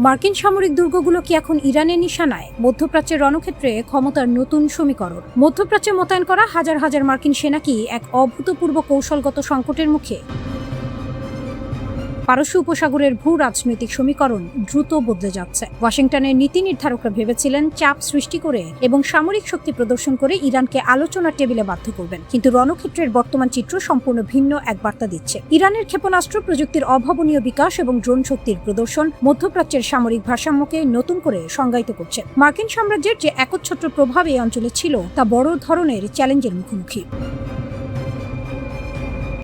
মার্কিন সামরিক দুর্গগুলো কি এখন ইরানের নিশানায়? মধ্যপ্রাচ্যের রণক্ষেত্রে ক্ষমতার নতুন সমীকরণ। মধ্যপ্রাচ্যে মোতায়েন করা হাজার হাজার মার্কিন সেনা কি এক অভূতপূর্ব কৌশলগত সংকটের মুখে? পারস্য উপসাগরের ভূ রাজনৈতিক সমীকরণ দ্রুত বদলে যাচ্ছে। ওয়াশিংটনের নীতি নির্ধারকরা ভেবেছিলেন চাপ সৃষ্টি করে এবং সামরিক শক্তি প্রদর্শন করে ইরানকে আলোচনার টেবিলে বাধ্য করবেন, কিন্তু রণক্ষেত্রের বর্তমান চিত্র সম্পূর্ণ ভিন্ন এক বার্তা দিচ্ছে। ইরানের ক্ষেপণাস্ত্র প্রযুক্তির অভাবনীয় বিকাশ এবং ড্রোন শক্তির প্রদর্শন মধ্যপ্রাচ্যের সামরিক ভারসাম্যকে নতুন করে সংজ্ঞায়িত করছে। মার্কিন সাম্রাজ্যের যে একচ্ছত্র প্রভাব এই অঞ্চলে ছিল তা বড় ধরনের চ্যালেঞ্জের মুখোমুখি।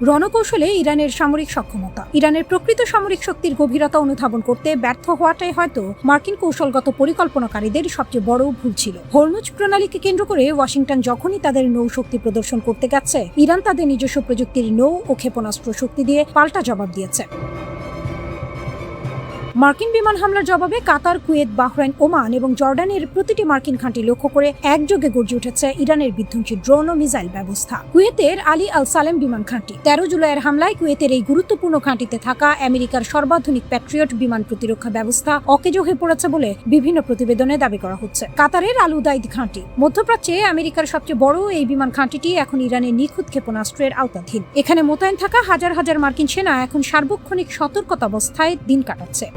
রণকৌশলে ইরানের সামরিক সক্ষমতা। ইরানের প্রকৃত সামরিক শক্তির গভীরতা অনুধাবন করতে ব্যর্থ হওয়াটাই হয়তো মার্কিন কৌশলগত পরিকল্পনাকারীদের সবচেয়ে বড় ভুল ছিল। হরমুজ প্রণালীকে কেন্দ্র করে ওয়াশিংটন যখনই তাদের নৌ শক্তি প্রদর্শন করতে গেছে, ইরান তাদের নিজস্ব প্রযুক্তির নৌ ও ক্ষেপণাস্ত্র শক্তি দিয়ে পাল্টা জবাব দিয়েছে। মার্কিন বিমান হামলার জবাবে কাতার, কুয়েত, বাহরাইন, ওমান এবং জর্ডানের প্রতিটি মার্কিন ঘাঁটি লক্ষ্য করে একযোগে গর্জে উঠেছে ইরানের বিধ্বংসী ড্রোন ও মিসাইল ব্যবস্থা। কুয়েতের আলী আল সালেম বিমান ঘাঁটি 13 জুলাইয়ের হামলায় কুয়েতের এই গুরুত্বপূর্ণ ঘাঁটিতে থাকা আমেরিকার সর্বাধুনিক প্যাট্রিয়ট বিমান প্রতিরক্ষা ব্যবস্থা অকেজো হয়ে পড়েছে বলে বিভিন্ন প্রতিবেদনে দাবি করা হচ্ছে। কাতারের আল উদাইদ ঘাঁটি। মধ্যপ্রাচ্যে আমেরিকার সবচেয়ে বড় এই বিমান ঘাঁটিটি এখন ইরানের নিখুঁত ক্ষেপণাস্ত্রের আওতাধীন। এখানে মোতায়েন থাকা হাজার হাজার মার্কিন সেনা এখন সার্বক্ষণিক সতর্কতাবস্থায় দিন কাটাচ্ছে।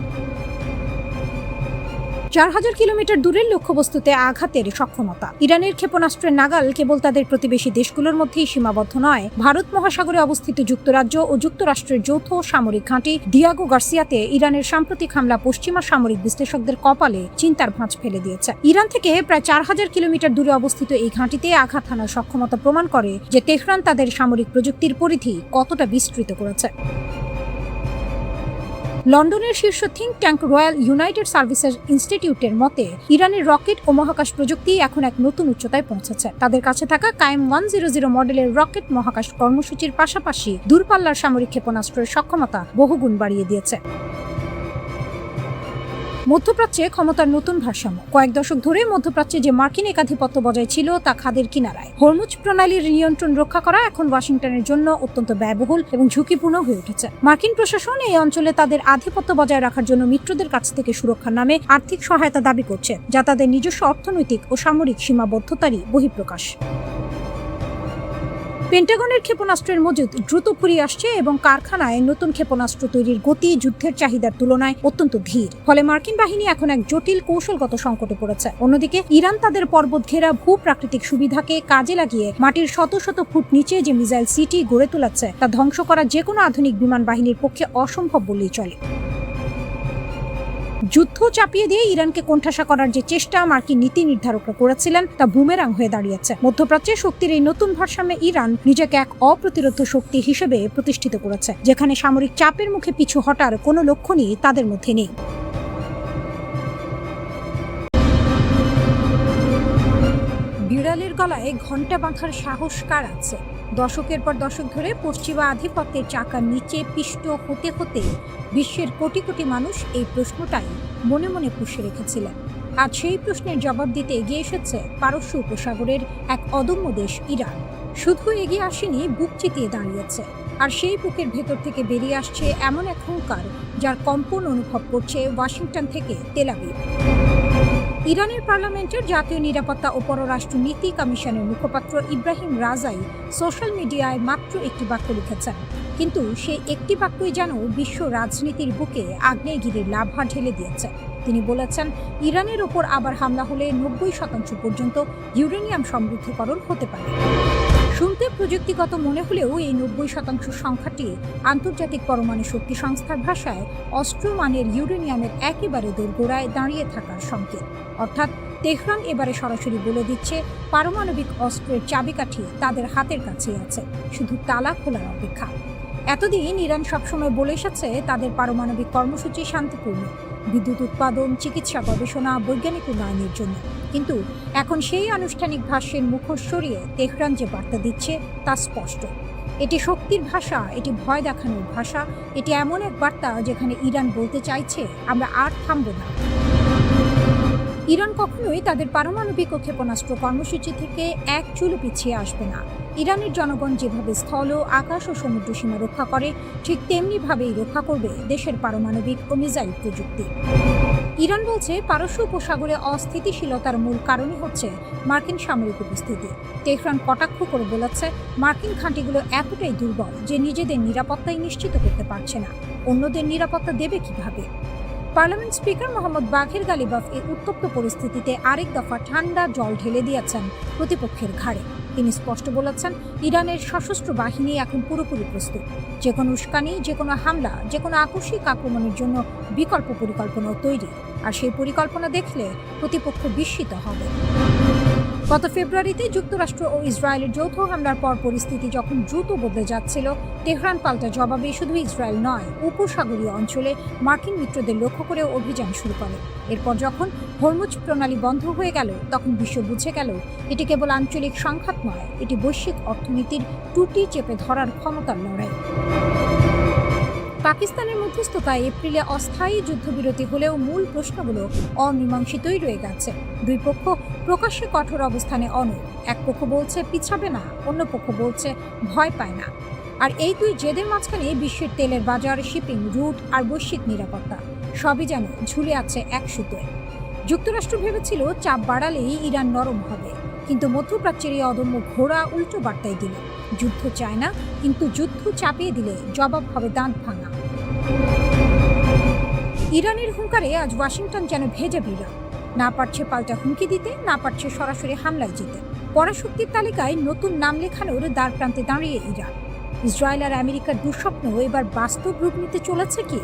4000 কিলোমিটার দূরের লক্ষ্যবস্তুতে আঘাতের সক্ষমতা। ইরানের ক্ষেপণাস্ত্রের নাগাল কেবল তাদের প্রতিবেশী দেশগুলোর মধ্যেই সীমাবদ্ধ নয়। ভারত মহাসাগরে অবস্থিত যুক্তরাজ্য ও যুক্তরাষ্ট্রের যৌথ সামরিক ঘাঁটি দিয়াগো গার্সিয়াতে ইরানের সাম্প্রতিক হামলা পশ্চিমা সামরিক বিশ্লেষকদের কপালে চিন্তার ভাঁজ ফেলে দিয়েছে। ইরান থেকে প্রায় 4000 কিলোমিটার দূরে অবস্থিত এই ঘাঁটিতে আঘাত হানার সক্ষমতা প্রমাণ করে যে তেহরান তাদের সামরিক প্রযুক্তির পরিধি কতটা বিস্তৃত করেছে। লন্ডনের শীর্ষ think tank royal United services ইনস্টিটিউটের মতে ইরানের রকেট ও মহাকাশ প্রযুক্তি এখন এক নতুন উচ্চতায় পৌঁছেছে। তাদের কাছে থাকা কায়েম 100 মডেলের রকেট মহাকাশ কর্মসূচির পাশাপাশি দূরপাল্লার সামরিক ক্ষেপণাস্ত্রের সক্ষমতা বহুগুণ বাড়িয়ে দিয়েছে। মধ্যপ্রাচ্যে ক্ষমতার নতুন ভারসাম্য। কয়েক দশক ধরে মধ্যপ্রাচ্যে যে মার্কিন একাধিপত্য বজায় ছিল তা খাদের কিনারায়। হরমুজ প্রণালীর নিয়ন্ত্রণ রক্ষা করা এখন ওয়াশিংটনের জন্য অত্যন্ত ব্যয়বহুল এবং ঝুঁকিপূর্ণ হয়ে উঠেছে। মার্কিন প্রশাসন এই অঞ্চলে তাদের আধিপত্য বজায় রাখার জন্য মিত্রদের কাছ থেকে সুরক্ষার নামে আর্থিক সহায়তা দাবি করছে, যা তাদের নিজস্ব অর্থনৈতিক ও সামরিক সীমাবদ্ধতারই বহিঃপ্রকাশ। পেন্টাগনের ক্ষেপণাস্ত্রের মজুদ দ্রুত ফুরিয়ে আসছে এবং কারখানায় নতুন ক্ষেপণাস্ত্র তৈরির গতি যুদ্ধের চাহিদার তুলনায় অত্যন্ত ধীর। ফলে মার্কিন বাহিনী এখন এক জটিল কৌশলগত সংকটে পড়েছে। অন্যদিকে ইরান তাদের পর্বত ঘেরা ভূ প্রাকৃতিক সুবিধাকে কাজে লাগিয়ে মাটির শত শত ফুট নিচে যে মিসাইল সিটি গড়ে তুলেছে তা ধ্বংস করা যে কোনো আধুনিক বিমান বাহিনীর পক্ষে অসম্ভব বললেই চলে। যুদ্ধ চাপিয়ে দিয়ে ইরানকে কোণঠাসা করার যে চেষ্টা মার্কিন নীতি নির্ধারকরা করেছিলেন তা বুমেরাং হয়ে দাঁড়িয়েছে। মধ্যপ্রাচ্যে শক্তির এই নতুন ভারসাম্যে ইরান নিজেকে এক অপ্রতিরোধ শক্তি হিসেবে প্রতিষ্ঠিত করেছে, যেখানে সামরিক চাপের মুখে পিছু হটার কোনো লক্ষণই তাদের মধ্যে নেই। বিড়ালের গলায় ঘণ্টা বাঁধার সাহস কার আছে? দশকের পর দশক ধরে পশ্চিমা আধিপত্যের চাকার নিচে পিষ্ট হতে হতে বিশ্বের কোটি কোটি মানুষ এই প্রশ্নটাই মনে মনে পুষে রেখেছিলেন। আজ সেই প্রশ্নের জবাব দিতে এগিয়ে এসেছে পারস্য উপসাগরের এক অদম্য দেশ ইরান। শুধু এগিয়ে আসেনি, বুক চিতিয়ে দাঁড়িয়েছে। আর সেই বুকের ভেতর থেকে বেরিয়ে আসছে এমন এক হুঙ্কার যার কম্পন অনুভব করছে ওয়াশিংটন থেকে তেল আবিব। ইরানের পার্লামেন্টের জাতীয় নিরাপত্তা ও পররাষ্ট্র নীতি কমিশনের মুখপাত্র ইব্রাহিম রাজাই সোশ্যাল মিডিয়ায় মাত্র একটি বাক্য লিখেছেন, কিন্তু সেই একটি বাক্যই যেন বিশ্ব রাজনীতির বুকে আগ্নেয়গিরির লাভা ঢেলে দিয়েছে। তিনি বলেছেন, ইরানের ওপর আবার হামলা হলে 90% পর্যন্ত ইউরেনিয়াম সমৃদ্ধকরণ হতে পারে। শুনতে প্রযুক্তিগত মনে হলেও এই 90% সংখ্যাটি আন্তর্জাতিক পরমাণু শক্তি সংস্থার ভাষায় অস্ত্রমানের ইউরেনিয়ামের একেবারে দোরগোড়ায় দাঁড়িয়ে থাকার সংকেত। অর্থাৎ তেহরান এবারে সরাসরি বলে দিচ্ছে পারমাণবিক অস্ত্রের চাবিকাঠি তাদের হাতের কাছেই আছে, শুধু তালা খোলার অপেক্ষা। এতদিন ইরান সবসময় বলে এসেছে তাদের পারমাণবিক কর্মসূচি শান্তিপূর্ণ, বিদ্যুৎ উৎপাদন, চিকিৎসা গবেষণা, বৈজ্ঞানিক উন্নয়নের জন্য। কিন্তু এখন সেই আনুষ্ঠানিক ভাষ্যের মুখোশ সরিয়ে তেহরান যে বার্তা দিচ্ছে তা স্পষ্ট। এটি শক্তির ভাষা, এটি ভয় দেখানোর ভাষা, এটি এমন এক বার্তা যেখানে ইরান বলতে চাইছে আমরা আর থামব না। ইরান কখনোই তাদের পারমাণবিক ও ক্ষেপণাস্ত্র কর্মসূচি থেকে এক চুলও পিছিয়ে আসবে না। ইরানের জনগণ যেভাবে স্থল, আকাশ ও সমুদ্র সীমা রক্ষা করে, ঠিক তেমনিভাবেই রক্ষা করবে দেশের পারমাণবিক ও মিসাইল প্রযুক্তি। ইরান বলছে পারস্য উপসাগরে অস্থিতিশীলতার মূল কারণই হচ্ছে মার্কিন সামরিক উপস্থিতি। তেহরান কটাক্ষ করে বলেছে মার্কিন ঘাঁটিগুলো এতটাই দুর্বল যে নিজেদের নিরাপত্তাই নিশ্চিত করতে পারছে না, অন্যদের নিরাপত্তা দেবে কিভাবে। পার্লামেন্ট স্পিকার মোহাম্মদ বাঘের গালিবাফ এই উত্তপ্ত পরিস্থিতিতে আরেক দফা ঠান্ডা জল ঢেলে দিয়েছেন প্রতিপক্ষের ঘাড়ে। তিনি স্পষ্ট বলেছেন, ইরানের সশস্ত্র বাহিনী এখন পুরোপুরি প্রস্তুত। যে কোনো উস্কানি, যে কোনো হামলা, যে কোনো আকস্মিক আক্রমণের জন্য বিকল্প পরিকল্পনাও তৈরি, আর সেই পরিকল্পনা দেখলে প্রতিপক্ষ বিস্মিত হবে। গত ফেব্রুয়ারিতে যুক্তরাষ্ট্র ও ইসরায়েলের যৌথ হামলার পর পরিস্থিতি যখন দ্রুত বদলে যাচ্ছিল, তেহরান পাল্টা জবাবে শুধু ইসরায়েল নয়, উপসাগরীয় অঞ্চলে মার্কিন মিত্রদের লক্ষ্য করে অভিযান শুরু করে। এরপর যখন হরমুজ প্রণালী বন্ধ হয়ে গেল, তখন বিশ্ব বুঝে গেল এটি কেবল আঞ্চলিক সংঘাত নয়, এটি বৈশ্বিক অর্থনীতির টুটি চেপে ধরার ক্ষমতার লড়াই। পাকিস্তানের মধ্যস্থতায় এপ্রিলে অস্থায়ী যুদ্ধবিরতি হলেও মূল প্রশ্নগুলো অমীমাংসিতই রয়ে গেছে। দুই পক্ষ প্রকাশ্যে কঠোর অবস্থানে অনড়। এক পক্ষ বলছে পিছাবে না, অন্য পক্ষ বলছে ভয় পায় না। আর এই দুই জেদের মাঝখানে বিশ্বের তেলের বাজার, শিপিং রুট আর বৈশ্বিক নিরাপত্তা সবই যেন ঝুলে আছে এক সুতোয়। যুক্তরাষ্ট্র ভেবেছিল চাপ বাড়ালেই ইরান নরম হবে, কিন্তু মধ্যপ্রাচ্যের এই অদম্য ঘোড়া উল্টো বার্তায় দিল, যুদ্ধ চায় না, কিন্তু যুদ্ধ চাপিয়ে দিলে জবাব হবে দাঁত ভাঙা। ইরানের হুঙ্কারে আজ ওয়াশিংটন যেন ভেজা বিড়াল, না পারছে পাল্টা হুমকি দিতে, না পারছে সরাসরি হামলায় যেতে। পরাশক্তির তালিকায় নতুন নাম লেখানোর দ্বার প্রান্তে দাঁড়িয়ে ইরান। ইসরায়েল আর আমেরিকার দুঃস্বপ্ন এবার বাস্তব রূপ নিতে চলেছে কি?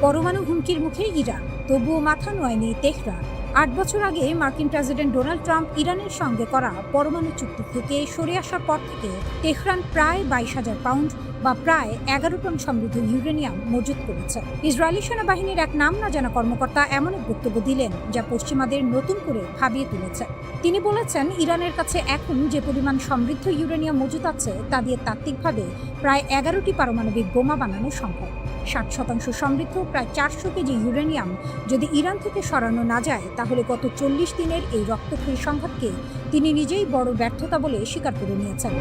পরমাণু হুমকির মুখে ইরান, তবুও মাথা নোয়ায়নি তেহরান। ৮ বছর আগে মার্কিন প্রেসিডেন্ট ডোনাল্ড ট্রাম্প ইরানের সঙ্গে করা পরমাণু চুক্তি থেকে সরে আসার পর থেকে তেহরান প্রায় ২২,০০০ পাউন্ড বা প্রায় ১১ টন সমৃদ্ধ ইউরেনিয়াম মজুত করেছে। ইসরায়েলি সেনাবাহিনীর এক নাম না জানা কর্মকর্তা এমন এক বক্তব্য দিলেন যা পশ্চিমাদের নতুন করে ভাবিয়ে তুলেছে। তিনি বলেছেন, ইরানের কাছে এখন যে পরিমাণ সমৃদ্ধ ইউরেনিয়াম মজুত আছে তা দিয়ে তাত্ত্বিকভাবে প্রায় ১১টি পারমাণবিক বোমা বানানো সম্ভব। ৬০% সমৃদ্ধ প্রায় ৪০০ কেজি ইউরেনিয়াম যদি ইরান থেকে সরানো না যায়, তাহলে গত ৪০ দিনের এই রক্তক্ষয়ী সংঘাতকে তিনি নিজেই বড় ব্যর্থতা বলে স্বীকার করে নিয়েছেন।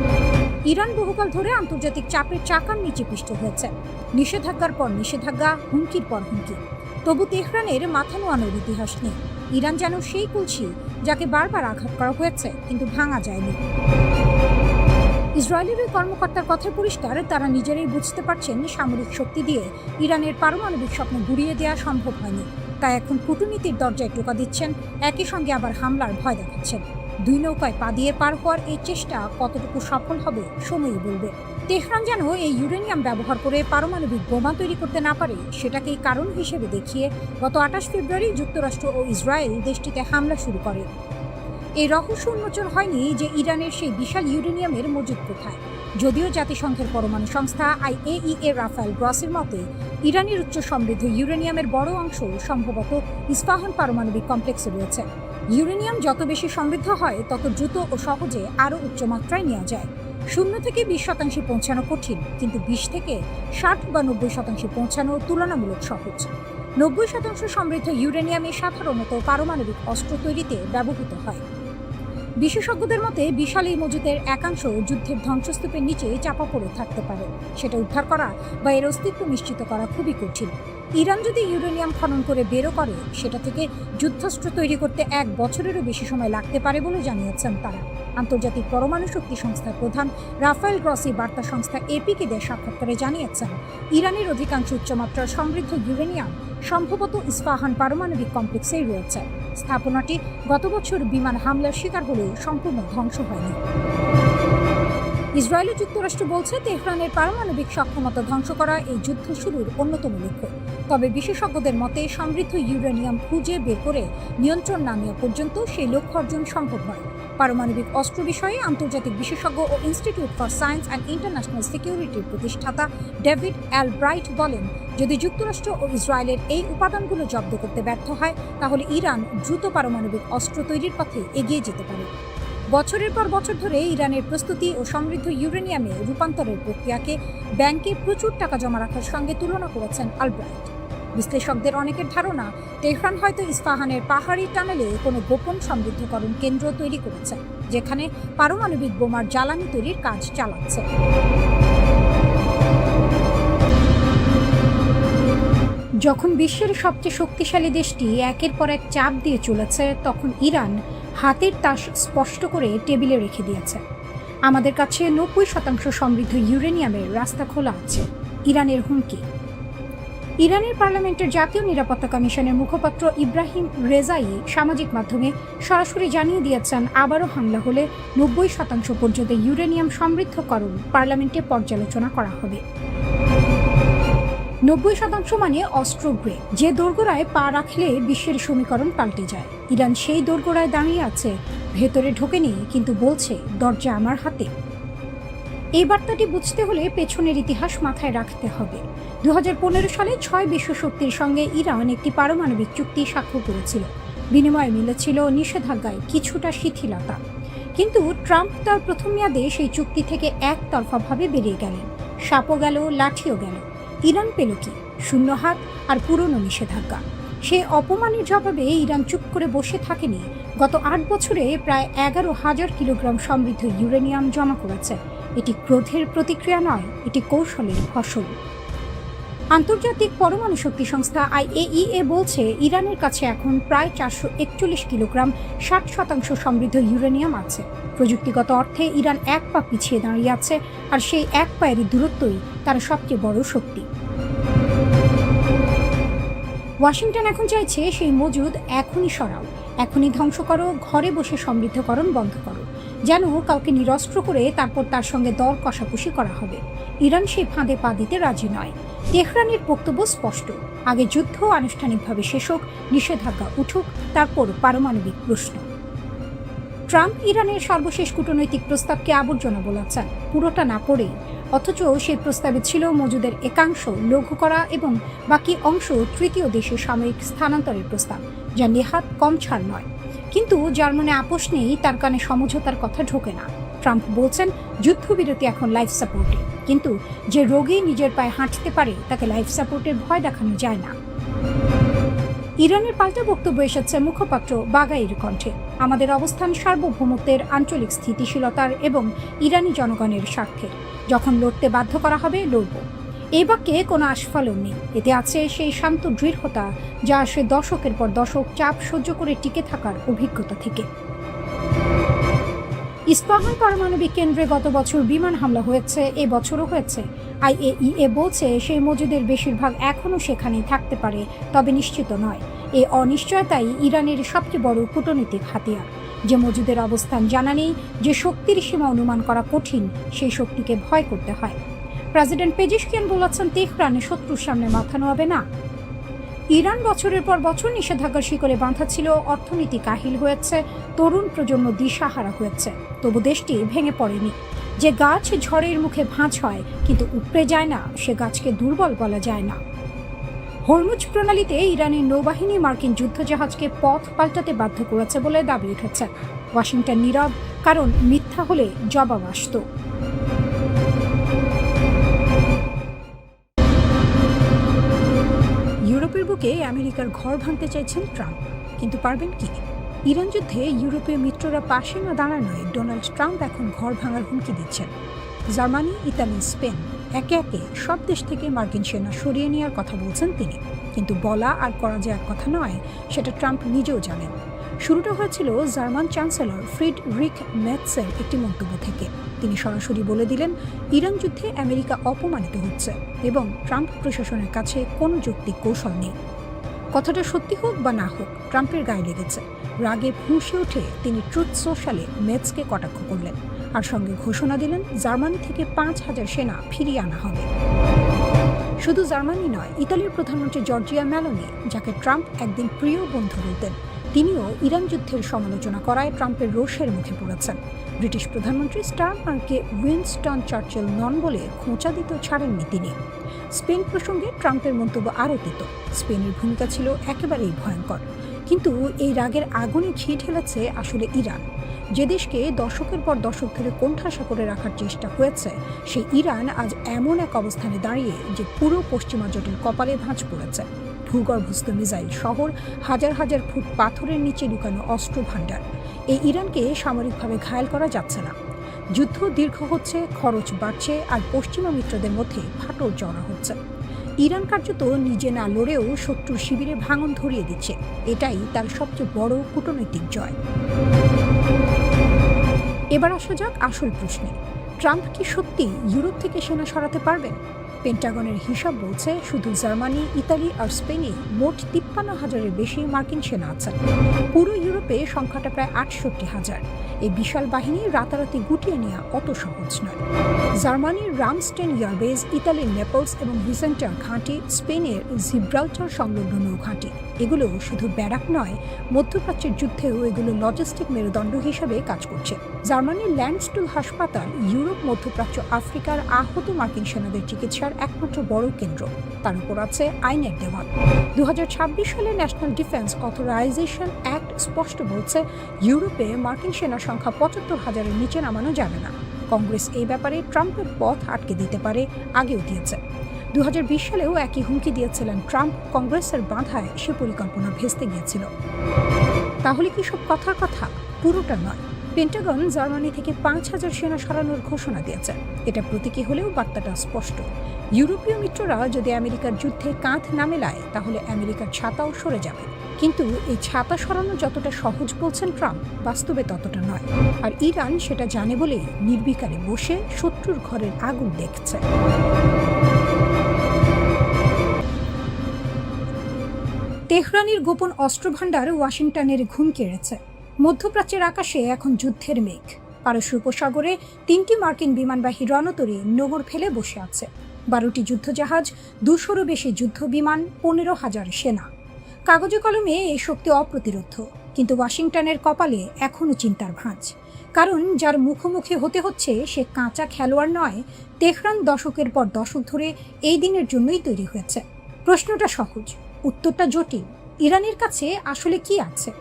ইরান বহুকাল ধরে আন্তর্জাতিক চাপের চাকার নিচে পিষ্ট হয়েছে, নিষেধাজ্ঞার পর নিষেধাজ্ঞা, হুমকির পর হুমকি। তবু তেহরানের মাথা নোয়ানোর ইতিহাস নেই। ইরান যেন সেই কলসি যাকে বারবার আঘাত করা হয়েছে কিন্তু ভাঙা যায়নি। ইসরায়েলের ওই কর্মকর্তার কথা পরিষ্কার, তারা নিজেরাই বুঝতে পারছেন সামরিক শক্তি দিয়ে ইরানের পারমাণবিক স্বপ্ন গুড়িয়ে দেওয়া সম্ভব হয়নি। তাই এখন কূটনীতির দরজায় টোকা দিচ্ছেন, একই সঙ্গে আবার হামলার ভয় দেখাচ্ছেন। দুই নৌকায় পা দিয়ে পার হওয়ার এই চেষ্টা কতটুকু সফল হবে সময়ই বলবে। তেহরান যেন এই ইউরেনিয়াম ব্যবহার করে পারমাণবিক বোমা তৈরি করতে না পারে, সেটাকেই কারণ হিসেবে দেখিয়ে গত ২৮ ফেব্রুয়ারি যুক্তরাষ্ট্র ও ইসরায়েল দেশটিতে হামলা শুরু করে। এই রহস্য উন্মোচন হয়নি যে ইরানের সেই বিশাল ইউরেনিয়ামের মজুদ কোথায়। যদিও জাতিসংঘের পরমাণু সংস্থা IAEA রাফায়েল গ্রসের মতে, ইরানের উচ্চ সমৃদ্ধ ইউরেনিয়ামের বড় অংশ সম্ভবত ইস্পাহান পারমাণবিক কমপ্লেক্সে রয়েছে। ইউরেনিয়াম যত বেশি সমৃদ্ধ হয়, তত দ্রুত ও সহজে আরও উচ্চমাত্রায় নেওয়া যায়। 0 থেকে 20% পৌঁছানো কঠিন, কিন্তু 20 থেকে 60 বা 90% পৌঁছানো তুলনামূলক সহজ। 90% সমৃদ্ধ ইউরেনিয়ামে সাধারণত পারমাণবিক অস্ত্র তৈরিতে ব্যবহৃত হয়। বিশেষজ্ঞদের মতে বিশাল এই মজুতের একাংশ যুদ্ধের ধ্বংসস্তূপের নিচে চাপা পড়ে থাকতে পারে। সেটা উদ্ধার করা বা এর অস্তিত্ব নিশ্চিত করা খুবই কঠিন। ইরান যদি ইউরেনিয়াম খনন করে বেরো করে, সেটা থেকে যুদ্ধাস্ত্র তৈরি করতে 1 বছরেরও বেশি সময় লাগতে পারে বলে জানিয়েছেন তারা। আন্তর্জাতিক পরমাণু শক্তি সংস্থার প্রধান রাফায়েল গ্রসি বার্তা সংস্থা এপিকে দেওয়া সাক্ষাৎকারে জানিয়েছেন, ইরানের অধিকাংশ উচ্চমাত্রার সমৃদ্ধ ইউরেনিয়াম সম্ভবত ইস্পাহান পারমাণবিক কমপ্লেক্সেই রয়েছে। স্থাপনাটি গত বছর বিমান হামলার শিকার হলেও সম্পূর্ণ ধ্বংস হয়নি। ইসরায়েল ও যুক্তরাষ্ট্র বলছে, তেহরানের পারমাণবিক সক্ষমতা ধ্বংস করা এই যুদ্ধ শুরুর অন্যতম লক্ষ্য। তবে বিশেষজ্ঞদের মতে সমৃদ্ধ ইউরেনিয়াম খুঁজে বের করে নিয়ন্ত্রণ না নেওয়া পর্যন্ত সেই লক্ষ্য অর্জন সম্ভব নয়। পারমাণবিক অস্ত্র বিষয়ে আন্তর্জাতিক বিশেষজ্ঞ ও institute for science and international সিকিউরিটির প্রতিষ্ঠাতা ডেভিড এল ব্রাইট বলেন, যদি যুক্তরাষ্ট্র ও ইসরায়েলের এই উপাদানগুলো জব্দ করতে ব্যর্থ হয়, তাহলে ইরান দ্রুত পারমাণবিক অস্ত্র তৈরির পথে এগিয়ে যেতে পারে। বছরের পর বছর ধরে ইরানের প্রস্তুতি ও সমৃদ্ধ ইউরেনিয়ামে রূপান্তরের প্রক্রিয়াকে ব্যাংকে প্রচুর টাকা জমা রাখার সঙ্গে তুলনা করেছেন আলব্রাইট। বিশ্লেষকদের অনেকের ধারণা, তেহরান হয়তো ইস্পাহানের পাহাড়ি টানেলে কোনো গোপন সমৃদ্ধকরণ কেন্দ্র তৈরি করেছে, যেখানে পারমাণবিক বোমার জ্বালানি তৈরির কাজ চালাচ্ছে। যখন বিশ্বের সবচেয়ে শক্তিশালী দেশটি একের পর এক চাপ দিয়ে চলেছে, তখন ইরান হাতের তাস স্পষ্ট করে টেবিলে রেখে দিয়েছে। আমাদের কাছে 90% সমৃদ্ধ ইউরেনিয়ামের রাস্তা খোলা আছে। ইরানের হুমকি। ইরানের পার্লামেন্টের জাতীয় নিরাপত্তা কমিশনের মুখপাত্র ইব্রাহিম রেজাই সামাজিক মাধ্যমে সরাসরি জানিয়ে দিয়েছেন, আবারও হামলা হলে 90% পর্যন্ত ইউরেনিয়াম সমৃদ্ধকরণ পার্লামেন্টে পর্যালোচনা করা হবে। 90% মানে অস্ত্রগ্রে, যে দোরগোড়ায় পা রাখলে বিশ্বের সমীকরণ পাল্টে যায়। ইরান সেই দোরগোড়ায় দাঁড়িয়ে আছে, ভেতরে ঢোকেনি, কিন্তু বলছে দরজা আমার হাতে। এই বার্তাটি বুঝতে হলে পেছনের ইতিহাস মাথায় রাখতে হবে। 2015 সালে 6 বিশ্বশক্তির সঙ্গে ইরান একটি পারমাণবিক চুক্তি স্বাক্ষর করেছিল। বিনিময়ে মিলেছিল নিষেধাজ্ঞায় কিছুটা শিথিলতা। কিন্তু ট্রাম্প তার প্রথম মেয়াদে সেই চুক্তি থেকে একতরফাভাবে বেরিয়ে গেলেন। সাপও গেল, লাঠিও গেল। ইরান পেল কি? শূন্য হাত আর পুরনো নিষেধাজ্ঞা। সেই অপমানের জবাবে ইরান চুপ করে বসে থাকেনি। গত 8 বছরে প্রায় 11,000 কিলোগ্রাম সমৃদ্ধ ইউরেনিয়াম জমা করেছে। এটি ক্রোধের প্রতিক্রিয়া নয়, এটি কৌশলের ফসল। আন্তর্জাতিক পরমাণু শক্তি সংস্থা IAEA বলছে, ইরানের কাছে এখন প্রায় 441 কিলোগ্রাম 60% সমৃদ্ধ ইউরেনিয়াম আছে। প্রযুক্তিগত অর্থে ইরান এক পা পিছিয়ে দাঁড়িয়ে আছে, আর সেই এক পায়ের দূরত্বই তার সবচেয়ে বড় শক্তি। ওয়াশিংটন এখন চাইছে সেই মজুদ এখনই সরাও, এখনই ধ্বংস করো, ঘরে বসে সমৃদ্ধকরণ বন্ধ করো, যেন কাউকে নিরস্ত্র করে তারপর তার সঙ্গে দর কষাকষি করা হবে। ইরান সেই ফাঁদে পা দিতে রাজি নয়। তেহরানের বক্তব্য স্পষ্ট, আগে যুদ্ধ আনুষ্ঠানিকভাবে শেষ হোক, নিষেধাজ্ঞা উঠুক, তারপর পারমাণবিক প্রশ্ন। ট্রাম্প ইরানের সর্বশেষ কূটনৈতিক প্রস্তাবকে আবর্জনা বলেছেন, পুরোটা না পড়েই। অথচ সেই প্রস্তাবে ছিল মজুদের একাংশ লঘু করা এবং বাকি অংশ তৃতীয় দেশে সাময়িক স্থানান্তরের প্রস্তাব, যা নেহাত কম ছাড় নয়। কিন্তু যার মনে আপোষ নেই, তার কানে সমঝোতার কথা ঢোকে না। ট্রাম্প বলছেন, যুদ্ধবিরতি এখন লাইফ সাপোর্টে, কিন্তু যে রোগী নিজের পায়ে হাঁটতে পারে তাকে লাইফ সাপোর্টের ভয় দেখানো যায় না। ইরানের পাল্টা বক্তব্য এসেছে মুখপাত্র বাগাইর কণ্ঠে, আমাদের অবস্থান সার্বভৌমত্বের, আঞ্চলিক স্থিতিশীলতার এবং ইরানি জনগণের স্বার্থে। যখন লড়তে বাধ্য করা হবে, লড়ব। এই বাক্যে কোনো আস্ফালন নেই। এতে আছে সেই শান্ত দৃঢ়তা যা আসে দশকের পর দশক চাপ সহ্য করে টিকে থাকার অভিজ্ঞতা থেকে। ইস্পাহান পারমাণবিক কেন্দ্রে গত বছর বিমান হামলা হয়েছে, এবছরও হয়েছে। IAEA বলছে, সেই মজুদের বেশিরভাগ এখনও সেখানেই থাকতে পারে, তবে নিশ্চিত নয়। এই অনিশ্চয়তাই ইরানের সবচেয়ে বড় কূটনৈতিক হাতিয়ার। যে মজুদের অবস্থান জানা নেই, যে শক্তির সীমা অনুমান করা কঠিন, সেই শক্তিকে ভয় করতে হয়। প্রেসিডেন্ট পেজিশকিয়ান বলেছেন, তেহরানে শত্রুর সামনে মাথা নোয়াবে না। ইরান বছরের পর বছর নিষেধাজ্ঞার শিকলে বাঁধা ছিল, অর্থনীতি কাহিল হয়েছে, তরুণ প্রজন্ম দিশাহারা হয়েছে, তবু দেশটি ভেঙে পড়েনি। যে গাছ ঝড়ের মুখে ভাঁজ হয় কিন্তু উপড়ে যায় না, সে গাছকে দুর্বল বলা যায় না। হরমুজ প্রণালীতে ইরানের নৌবাহিনী মার্কিন যুদ্ধজাহাজকে পথ পাল্টাতে বাধ্য করেছে বলে দাবি উঠেছে। ওয়াশিংটন নীরব, কারণ মিথ্যা হলে জবাব আসত। ইউরোপের বুকে আমেরিকার ঘর ভাঙতে চাইছেন ট্রাম্প, কিন্তু পারবেন কি? ইরান যুদ্ধে ইউরোপীয় মিত্ররা পাশে না দাঁড়ানোয় ডোনাল্ড ট্রাম্প এখন ঘর ভাঙার হুমকি দিচ্ছেন। জার্মানি, ইতালি, স্পেন একে একে সব দেশ থেকে মার্কিন সেনা সরিয়ে নেওয়ার কথা বলছেন তিনি। কিন্তু বলা আর করা যে এক কথা নয়, সেটা ট্রাম্প নিজেও জানেন। শুরুটা হয়েছিল জার্মান চ্যান্সেলর ফ্রিডরিখ মেটসের একটি মন্তব্য থেকে। তিনি সরাসরি বলে দিলেন, ইরান যুদ্ধে আমেরিকা অপমানিত হচ্ছে এবং ট্রাম্প প্রশাসনের কাছে কোনো যৌক্তিক কৌশল নেই। কথাটা সত্যি হোক বা না হোক, ট্রাম্পের গায়ে লেগেছে। রাগে ফুঁসে উঠে তিনি ট্রুথ সোশ্যালে মেটসকে কটাক্ষ করলেন, আর সঙ্গে ঘোষণা দিলেন, জার্মানি থেকে 5,000 সেনা ফিরিয়ে আনা হবে। শুধু জার্মানি নয়, ইতালির প্রধানমন্ত্রী জর্জিয়া মেলোনি, যাকে ট্রাম্প একদিন প্রিয় বন্ধু বলতেন, তিনিও ইরান যুদ্ধের সমালোচনা করায় ট্রাম্পের রোষের মুখে পড়েছেন। ব্রিটিশ প্রধানমন্ত্রী স্টারমারকে উইনস্টন চার্চিল নন বলে খোঁচা দিতেও ছাড়েননি তিনি। স্পেন প্রসঙ্গে ট্রাম্পের মন্তব্য আরও তিত। স্পেনের ভূমিকা ছিল একেবারেই ভয়ঙ্কর। কিন্তু এই রাগের আগুনে ঘি ঢেলেছে আসলে ইরান। যে দেশকে দশকের পর দশক ধরে কোণঠাসা করে রাখার চেষ্টা হয়েছে, সেই ইরান আজ এমন এক অবস্থানে দাঁড়িয়ে যে পুরো পশ্চিমা জোটের কপালে ভাঁজ পড়েছে। ভূগর্ভস্থ মিসাইল শহর, হাজার হাজার ফুট পাথরের নিচে লুকানো অস্ত্র ভাণ্ডার। এই ইরানকে সামরিকভাবে ঘায়েল করা যাচ্ছে না। যুদ্ধ দীর্ঘ হচ্ছে, খরচ বাড়ছে, আর পশ্চিমা মিত্রদের মধ্যে ফাটল জড়া হচ্ছে। ইরান কার্যত নিজে না লড়েও শত্রুর শিবিরে ভাঙন ধরিয়ে দিচ্ছে। এটাই তার সবচেয়ে বড় কূটনৈতিক জয়। এবার আসা যাক আসল প্রশ্নে, ট্রাম্প কি সত্যি ইউরোপ থেকে সেনা সরাতে পারবেন? পেন্টাগনের হিসাব বলছে শুধু জার্মানি, ইতালি আর স্পেনে মোট 53,000-এর বেশি মার্কিন সেনা আছেন। পুরো ইউরোপে সংখ্যাটা প্রায় 68,000। এই বিশাল বাহিনী রাতারাতি গুটিয়ে নেওয়া অত সহজ নয়। জার্মানির রামস্টেন এয়ারবেস, ইতালির নেপলস এবং ভিসেন্টার ঘাঁটি, স্পেনের জিব্রাল্টার সংলগ্ন নৌঘাঁটি, এগুলো শুধু ব্যারাক নয়, মধ্যপ্রাচ্যের যুদ্ধেও এগুলো লজিস্টিক মেরুদণ্ড হিসেবে কাজ করছে। জার্মানির ল্যান্ডস্টুল হাসপাতাল ইউরোপ, মধ্যপ্রাচ্য, আফ্রিকার আহত মার্কিন সেনাদের চিকিৎসার একমাত্র বড় কেন্দ্র। তার উপর আছে আইনের দেওয়াল। 2026 সালে ন্যাশনাল ডিফেন্স অথরাইজেশন অ্যাক্ট স্পষ্ট বলছে ইউরোপে মার্কিন সেনার সংখ্যা 75,000-এর নিচে নামানো যাবে না। কংগ্রেস এই ব্যাপারে ট্রাম্পের পথ আটকে দিতে পারে, আগেও দিয়েছে। 2020 সালেও একই হুমকি দিয়েছিলেন ট্রাম্প। কংগ্রেসের বাধায় সে পরিকল্পনা ভেস্তে গিয়েছিল। তাহলে কি সব কথার কথা? পুরোটা নয়। পেন্টাগন জার্মানি থেকে 5,000 সেনা সরানোর ঘোষণা দিয়েছে। এটা প্রতীকী হলেও বার্তাটা স্পষ্ট। ইউরোপীয় মিত্ররা যদি আমেরিকার যুদ্ধে কাঁধ না মেলায়, তাহলে আমেরিকার ছাতাও সরে যাবে। কিন্তু এই ছাতা সরানো যতটা সহজ বলছেন ট্রাম্প, বাস্তবে ততটা নয়। আর ইরান সেটা জানে বলেই নির্বিকারে বসে শত্রুর ঘরের আগুন দেখছে। তেহরানের গোপন অস্ত্রভাণ্ডার ওয়াশিংটনের ঘুম কেড়েছে। মধ্যপ্রাচ্যের আকাশে এখন যুদ্ধের মেঘ। পারস্য উপসাগরে 3টি মার্কিন বিমানবাহী রণতরী নোঙর ফেলে বসে আছে। 12টি যুদ্ধজাহাজ, 200-রও বেশি যুদ্ধ বিমান, 15,000 সেনা। কাগজে কলমে এই শক্তি অপ্রতিরোধ্য, কিন্তু ওয়াশিংটনের কপালে এখনও চিন্তার ভাঁজ। কারণ যার মুখোমুখি হতে হচ্ছে সে কাঁচা খেলোয়াড় নয়। তেহরান দশকের পর দশক ধরে এই দিনের জন্যই তৈরি হয়েছে। প্রশ্নটা সহজ, উত্তরটা জটিল। ইরানের কাছে আসলে কি আছে?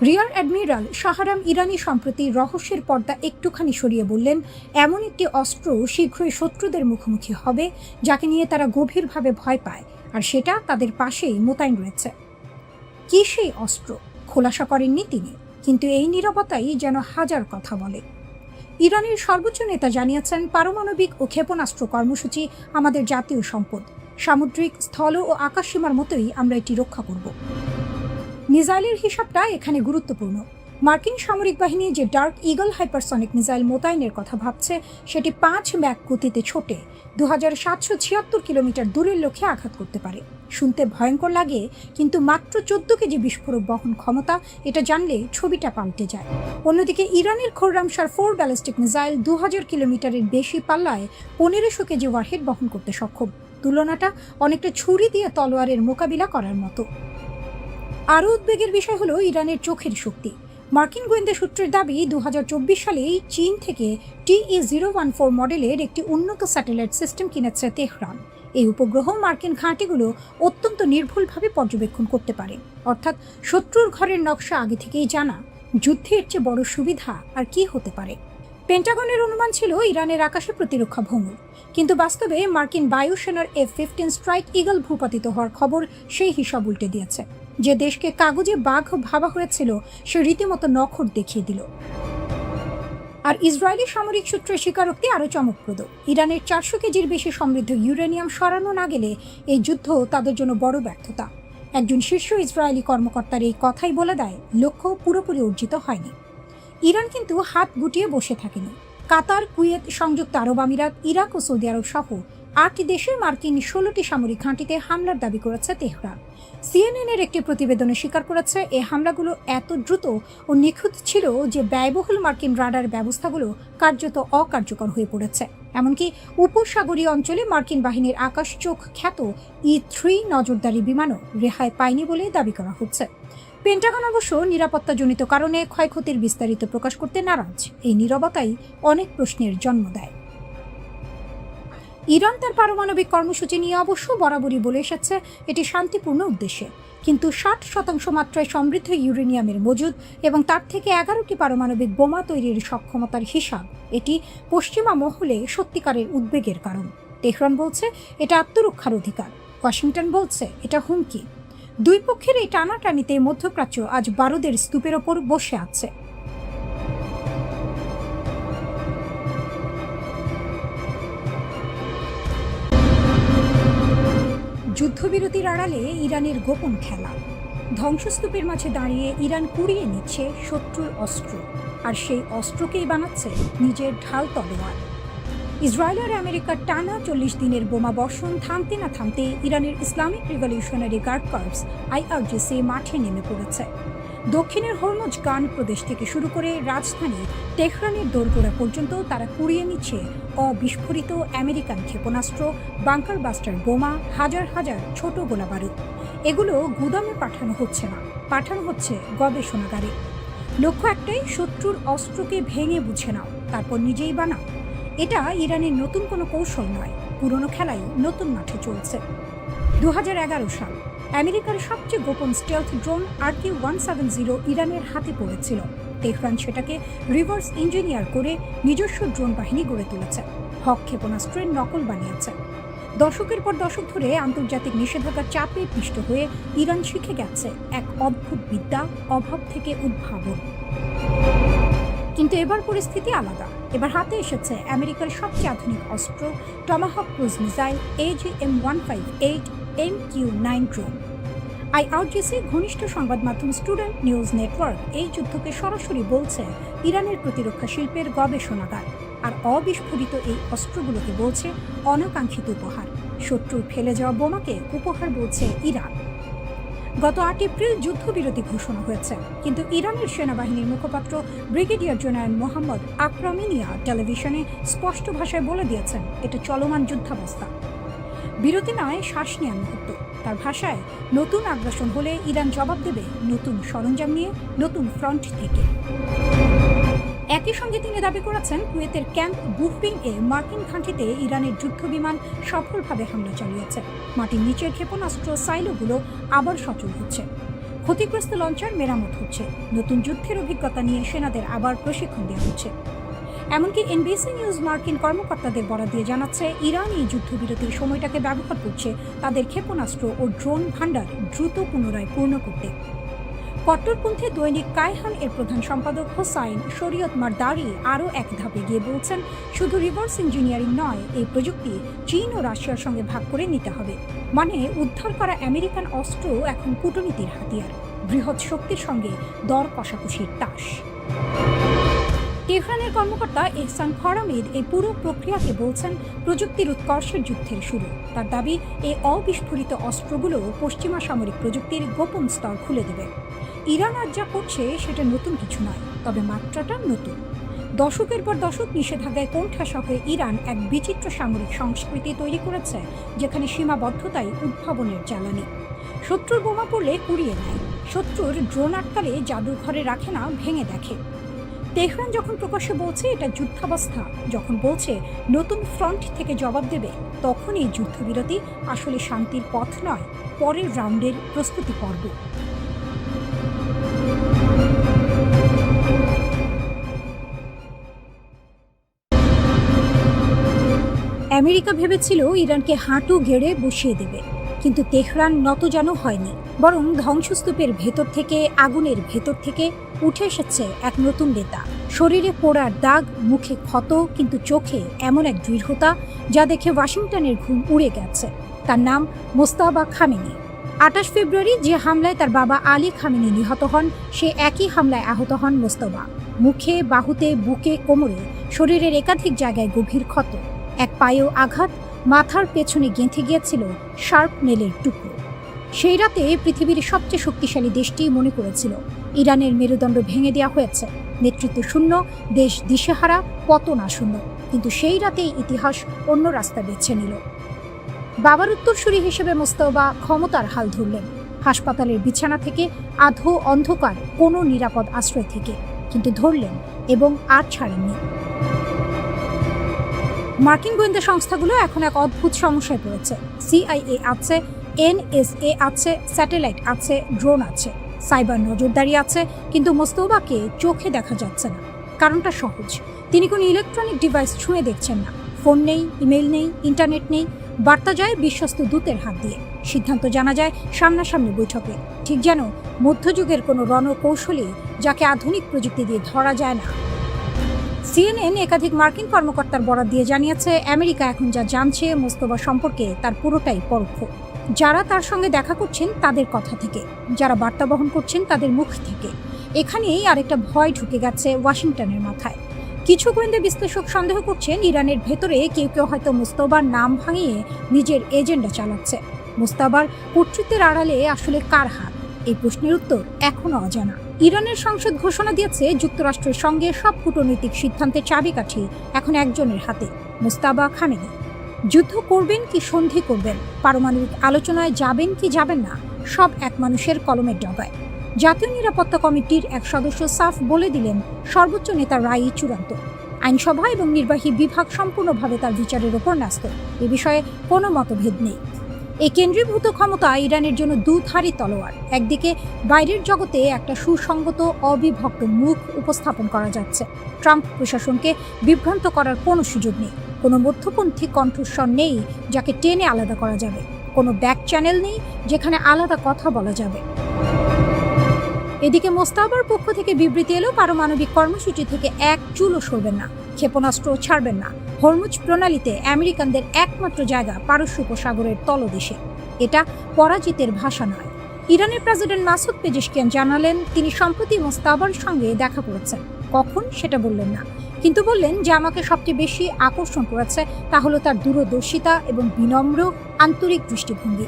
রিয়ার অ্যাডমিরাল শাহরাম ইরানি সম্প্রতি রহস্যের পর্দা একটুখানি সরিয়ে বললেন, এমন একটি অস্ত্র শীঘ্রই শত্রুদের মুখোমুখি হবে যাকে নিয়ে তারা গভীরভাবে ভয় পায়, আর সেটা তাদের পাশেই মোতায়েন রয়েছে। কি সেই অস্ত্র খোলাসা করেননি তিনি, কিন্তু এই নীরবতাই যেন হাজার কথা বলে। ইরানের সর্বোচ্চ নেতা জানিয়েছেন, পারমাণবিক ও ক্ষেপণাস্ত্র কর্মসূচি আমাদের জাতীয় সম্পদ। সামুদ্রিক, স্থল ও আকাশসীমার মতোই আমরা এটি রক্ষা করব। মিসাইলের হিসাবটা এখানে গুরুত্বপূর্ণ। মার্কিন সামরিক বাহিনী যে ডার্ক ইগল হাইপারসনিক মিসাইল মোতায়েনের কথা ভাবছে, সেটি 5 ম্যাক গতিতে ছোটে 2776 কিলোমিটার দূরের লক্ষ্যে আঘাত করতে পারে। শুনতে ভয়ঙ্কর লাগে, কিন্তু মাত্র 14 কেজি বিস্ফোরক বহন ক্ষমতা, এটা জানলে ছবিটা পাল্টে যায়। অন্যদিকে ইরানের খোররামশার 4 ব্যালিস্টিক মিসাইল 2000 কিলোমিটারের বেশি পাল্লায় 1500 কেজি ওয়ারহেড বহন করতে সক্ষম। তুলনাটা অনেকটা ছুরি দিয়ে তলোয়ারের মোকাবিলা করার মতো। আরও উদ্বেগের বিষয় হলো ইরানের চোখের শক্তি। মার্কিন গোয়েন্দা সূত্রের দাবি, 2024 সালেই চীন থেকে TE-014 মডেলের একটি উন্নত স্যাটেলাইট সিস্টেম কিনেছে তেহরান। এই উপগ্রহ মার্কিন ঘাঁটিগুলো অত্যন্ত নির্ভুলভাবে পর্যবেক্ষণ করতে পারে। অর্থাৎ শত্রুর ঘরের নকশা আগে থেকেই জানা। যুদ্ধের চেয়ে বড় সুবিধা আর কি হতে পারে? পেন্টাগনের অনুমান ছিল ইরানের আকাশে প্রতিরক্ষা ভঙ্গুর, কিন্তু বাস্তবে মার্কিন বায়ুসেনার F-15 স্ট্রাইক ইগল ভূপাতিত হওয়ার খবর সেই হিসাব উল্টে দিয়েছে। যে দেশকে কাগজে বাঘ ভাবা হয়েছিল, সে রীতিমতো নখর দেখিয়ে দিল। আর ইসরায়েলি সামরিক সূত্রের স্বীকারোক্তি আরও চমকপ্রদ। ইরানের 400 কেজির বেশি সমৃদ্ধ ইউরেনিয়াম সরানো না গেলে এই যুদ্ধ তাদের জন্য বড় ব্যর্থতা। একজন শীর্ষ ইসরায়েলি কর্মকর্তার এই কথাই বলে দেয়, লক্ষ্য পুরোপুরি অর্জিত হয়নি। ইরান কিন্তু হাত গুটিয়ে বসে থাকেনি। কাতার, কুয়েত, সংযুক্ত আরব আমিরাত, ইরাক ও সৌদি আরব সহ 8 দেশের মার্কিন 16টি সামরিক ঘাঁটিতে হামলার দাবি করেছে তেহরান। CNN-এর একটি প্রতিবেদনে স্বীকার করেছে, এই হামলাগুলো এত দ্রুত ও নিখুঁত ছিল যে ব্যয়বহুল মার্কিন রাডার ব্যবস্থাগুলো কার্যত অকার্যকর হয়ে পড়েছে। এমনকি উপসাগরীয় অঞ্চলে মার্কিন বাহিনীর আকাশ চোখ খ্যাত E-3 নজরদারি বিমানও রেহাই পায়নি বলে দাবি করা হচ্ছে। পেন্টাগন অবশ্য নিরাপত্তাজনিত কারণে ক্ষয়ক্ষতির বিস্তারিত প্রকাশ করতে নারাজ। এই নীরবতাই অনেক প্রশ্নের জন্ম দেয়। ইরান তার পারমাণবিক কর্মসূচি নিয়ে অবশ্য বরাবরই বলে এসেছে এটি শান্তিপূর্ণ উদ্দেশ্যে, কিন্তু 60% মাত্রায় সমৃদ্ধ ইউরেনিয়ামের মজুদ এবং তার থেকে 11টি পারমাণবিক বোমা তৈরির সক্ষমতার হিসাব, এটি পশ্চিমা মহলে সত্যিকারের উদ্বেগের কারণ। তেহরান বলছে এটা আত্মরক্ষার অধিকার, ওয়াশিংটন বলছে এটা হুমকি। দুই পক্ষের এই টানাটানিতে মধ্যপ্রাচ্য আজ বারুদের স্তূপের ওপর বসে আছে। যুদ্ধবিরতির আড়ালে ইরানের গোপন খেলা। ধ্বংসস্তূপের মাঝে দাঁড়িয়ে ইরান কুড়িয়ে নিচ্ছে শত্রুর অস্ত্র, আর সেই অস্ত্রকেই বানাচ্ছে নিজের ঢাল তলোয়ার। ইসরায়েল আর আমেরিকার টানা 40 দিনের বোমা বর্ষণ থামতে না থামতে ইরানের Islamic Revolutionary Guard Corps IRGC মাঠে নেমে পড়েছে। দক্ষিণের হরমুজগান প্রদেশ থেকে শুরু করে রাজধানী তেহরানের দোরগোড়া পর্যন্ত তারা কুড়িয়ে নিচ্ছে অবিস্ফোরিত আমেরিকান ক্ষেপণাস্ত্র, বাংকার বাস্টার বোমা, হাজার হাজার ছোট গোলাবারুদ। এগুলো গুদামে পাঠানো হচ্ছে না, পাঠানো হচ্ছে গবেষণাগারে। লক্ষ্য একটাই, শত্রুর অস্ত্রকে ভেঙে বুঝে নাও, তারপর নিজেই বানাও। এটা ইরানের নতুন কোনো কৌশল নয়, পুরনো খেলাই নতুন মাঠে চলছে। 2011 সাল আমেরিকার সবচেয়ে গোপন স্টেলথ ড্রোন RQ-170 ইরানের হাতে পড়েছিল। তেহরান সেটাকে রিভার্স ইঞ্জিনিয়ার করে নিজস্ব ড্রোন বাহিনী গড়ে তুলেছে, হক ক্ষেপণাস্ত্রের নকল বানিয়েছে। দশকের পর দশক ধরে আন্তর্জাতিক নিষেধাজ্ঞার চাপে পিষ্ট হয়ে ইরান শিখে গেছে এক অদ্ভুত বিদ্যা, অভাব থেকে উদ্ভাবন। কিন্তু এবার পরিস্থিতি আলাদা। এবার হাতে এসেছে আমেরিকার সবচেয়ে আধুনিক অস্ত্র, Tomahawk cruise missile AGM-158 MQ-9 drone. IRGC ঘনিষ্ঠ সংবাদ মাধ্যম স্টুডেন্ট নিউজ নেটওয়ার্ক এই যুদ্ধকে সরাসরি বলছে ইরানের প্রতিরক্ষা শিল্পের গবেষণাগার, আর অবিস্ফোরিত এই অস্ত্রগুলোকে বলছে অনাকাঙ্ক্ষিত উপহার। শত্রুর ফেলে যাওয়া বোমাকে উপহার বলছে ইরান। গত 8 এপ্রিল যুদ্ধবিরতি ঘোষণা হয়েছে, কিন্তু ইরানের সেনাবাহিনীর মুখপাত্র ব্রিগেডিয়ার জেনারেল মোহাম্মদ আকরামিনিয়া টেলিভিশনে স্পষ্ট ভাষায় বলে দিয়েছেন এটা চলমান যুদ্ধাবস্থা। বিরতি নয়, শ্বাস নেওয়ার মুহূর্ত। তার ভাষায়, নতুন আগ্রাসন হলে ইরান জবাব দেবে নতুন সরঞ্জাম নিয়ে, নতুন ফ্রন্ট থেকে। একই সঙ্গে তিনি দাবি করেছেন কুয়েতের ক্যাম্প বুফরিং এ মার্কিন ঘাঁটিতে ইরানের যুদ্ধবিমান সফলভাবে হামলা চালিয়েছে। মাটির নিচের ক্ষেপণাস্ত্র সাইলোগুলো আবার সচল হচ্ছে, ক্ষতিগ্রস্ত লঞ্চার মেরামত হচ্ছে, নতুন যুদ্ধের অভিজ্ঞতা নিয়ে সেনাদের আবার প্রশিক্ষণ দেওয়া হচ্ছে। এমনকি NBC নিউজ মার্কিন কর্মকর্তাদের বরাত দিয়ে জানাচ্ছে ইরান এই যুদ্ধবিরতির সময়টাকে ব্যবহার করছে তাদের ক্ষেপণাস্ত্র ও ড্রোন ভান্ডার দ্রুত পুনরায় পূর্ণ করতে। কট্টরপন্থী দৈনিক কায়হান এর প্রধান সম্পাদক হোসাইন শরীয়ত মারদারি আরও এক ধাপে গিয়ে বলছেন, শুধু রিভার্স ইঞ্জিনিয়ারিং নয়, এই প্রযুক্তি চীন ও রাশিয়ার সঙ্গে ভাগ করে নিতে হবে। মানে উদ্ধার করা আমেরিকান অস্ত্র এখন কূটনীতির হাতিয়ার, বৃহৎ শক্তির সঙ্গে দর কষাকষির তাস। তেহরানের কর্মকর্তা এহসান খরামিদ এই পুরো প্রক্রিয়াকে বলছেন প্রযুক্তির উৎকর্ষের যুদ্ধের শুরু। তার দাবি, এই অবিস্ফোরিত অস্ত্রগুলো পশ্চিমা সামরিক প্রযুক্তির গোপন স্তর খুলে দেবে। ইরান আজ যা করছে সেটা নতুন কিছু নয়, তবে মাত্রাটা নতুন। দশকের পর দশক নিষেধাজ্ঞায় কোণঠাসা হয়ে ইরান এক বিচিত্র সামরিক সংস্কৃতি তৈরি করেছে, যেখানে সীমাবদ্ধতাই উদ্ভাবনের জ্বালানি। শত্রুর বোমা পড়লে কুড়িয়ে নেয়, শত্রুর ড্রোন আটকালে জাদুঘরে রাখে না, ভেঙে দেখে। তেহরান যখন প্রকাশ্যে বলছে এটা যুদ্ধাবস্থা, যখন বলছে নতুন ফ্রন্ট থেকে জবাব দেবে, তখন এই যুদ্ধবিরতি আসলে শান্তির পথ নয়, পরের রাউন্ডের প্রস্তুতি পর্ব। আমেরিকা ভেবেছিল ইরানকে হাঁটু গেড়ে বসিয়ে দেবে, কিন্তু তেহরান নতজানু হয়নি, বরং ধ্বংসস্তূপের ভেতর থেকে, আগুনের ভেতর থেকে উঠে এসেছে এক নতুন নেতা। শরীরে পোড়ার দাগ, মুখে ক্ষত, কিন্তু চোখে এমন এক দৃঢ়তা যা দেখে ওয়াশিংটনের ঘুম উড়ে গেছে। তার নাম মোস্তাবা খামেনি। 28 ফেব্রুয়ারি যে হামলায় তার বাবা আলী খামেনি নিহত হন, সে একই হামলায় আহত হন মোস্তফা। মুখে, বাহুতে, বুকে, কোমরে, শরীরের একাধিক জায়গায় গভীর ক্ষত, এক পায়েও আঘাত, মাথার পেছনে গেঁথে গিয়েছিল শার্প নেলের টুকরো। সেই রাতে পৃথিবীর সবচেয়ে শক্তিশালী দেশটি মনে করেছিল ইরানের মেরুদণ্ড ভেঙে দেওয়া হয়েছে, নেতৃত্ব শূন্য, দেশ দিশেহারা, পতন আসন্ন। কিন্তু সেই রাতেই ইতিহাস অন্য রাস্তা বেছে নিল। বাবার উত্তরসূরি হিসেবে মোস্তফা ক্ষমতার হাল ধরলেন, হাসপাতালের বিছানা থেকে, আধো অন্ধকার কোনো নিরাপদ আশ্রয় থেকে, কিন্তু ধরলেন এবং আর ছাড়েননি। মার্কিন গোয়েন্দা সংস্থাগুলো এখন এক অদ্ভুত সমস্যায় পড়েছে। CIA আছে, NSA আছে, স্যাটেলাইট আছে, ড্রোন আছে, সাইবার নজরদারি আছে, কিন্তু মোস্তফাকে চোখে দেখা যাচ্ছে না। কারণটা সহজ, তিনি কোনো ইলেকট্রনিক ডিভাইস ছুঁয়ে দেখছেন না। ফোন নেই, ইমেল নেই, ইন্টারনেট নেই। বার্তা যায় বিশ্বস্ত দূতের হাত দিয়ে, সিদ্ধান্ত জানা যায় সামনাসামনি বৈঠকে, ঠিক যেন মধ্যযুগের কোনো রণকৌশলী যাকে আধুনিক প্রযুক্তি দিয়ে ধরা যায় না। CNN একাধিক মার্কিন কর্মকর্তার বরাত দিয়ে জানিয়েছে, আমেরিকা এখন যা জানছে মোস্তফা সম্পর্কে তার পুরোটাই পরোক্ষ। যারা তার সঙ্গে দেখা করছেন তাদের কথা থেকে, যারা বার্তা বহন করছেন তাদের মুখ থেকে। এখানেই আরেকটা ভয় ঢুকে গেছে ওয়াশিংটনের মাথায়। কিছু গোয়েন্দা বিশ্লেষক সন্দেহ করছেন ইরানের ভেতরে কেউ কেউ হয়তো মুস্তাবার নাম ভাঙিয়ে নিজের এজেন্ডা চালাচ্ছে। মুস্তাবার কর্তৃত্বের আড়ালে আসলে কার হাত? এই প্রশ্নের উত্তর এখনো অজানা। ইরানের সংসদ ঘোষণা দিয়েছে যুক্তরাষ্ট্রের সঙ্গে সব কূটনৈতিক সিদ্ধান্তের চাবিকাঠি এখন একজনের হাতে, মুস্তাবা খামেনি। যুদ্ধ করবেন কি সন্ধি করবেন, পারমাণবিক আলোচনায় যাবেন কি যাবেন না, সব এক মানুষের কলমের ডগায়। জাতীয় নিরাপত্তা কমিটির এক সদস্য সাফ বলে দিলেন, সর্বোচ্চ নেতার রায়ই চূড়ান্ত। আইনসভা এবং নির্বাহী বিভাগ সম্পূর্ণভাবে তার বিচারের ওপর ন্যস্ত। এ বিষয়ে কোনো মতভেদ নেই। এই কেন্দ্রীভূত ক্ষমতা ইরানের জন্য দুধারী তলোয়ার। একদিকে বাইরের জগতে একটা সুসংগত অবিভক্ত মুখ উপস্থাপন করা যাচ্ছে। ট্রাম্প প্রশাসনকে বিভ্রান্ত করার কোনো সুযোগ নেই। কোনো মধ্যপন্থী কণ্ঠস্বর নেই যাকে টেনে আলাদা করা যাবে। কোনো ব্যাক চ্যানেল নেই যেখানে আলাদা কথা বলা যাবে। এদিকে মোস্তাবার পক্ষ থেকে বিবৃতি এলো, পারমাণবিক কর্মসূচি থেকে এক চুলও সরবেন না, ক্ষেপণাস্ত্র ছাড়বেন না। হরমুজ প্রণালীতে আমেরিকানদের একমাত্র জায়গা পারস্য উপসাগরের তলদেশে। এটা পরাজিতের ভাষা নয়। ইরানের প্রেসিডেন্ট মাসুদ পেজেশকিয়ান জানালেন, তিনি সম্প্রতি মোস্তাবার সঙ্গে দেখা করেছেন। কখন সেটা বললেন না, কিন্তু বললেন যে আমাকে সবচেয়ে বেশি আকর্ষণ করেছে তা হলো তার দূরদর্শিতা এবং বিনম্র আন্তরিক দৃষ্টিভঙ্গি।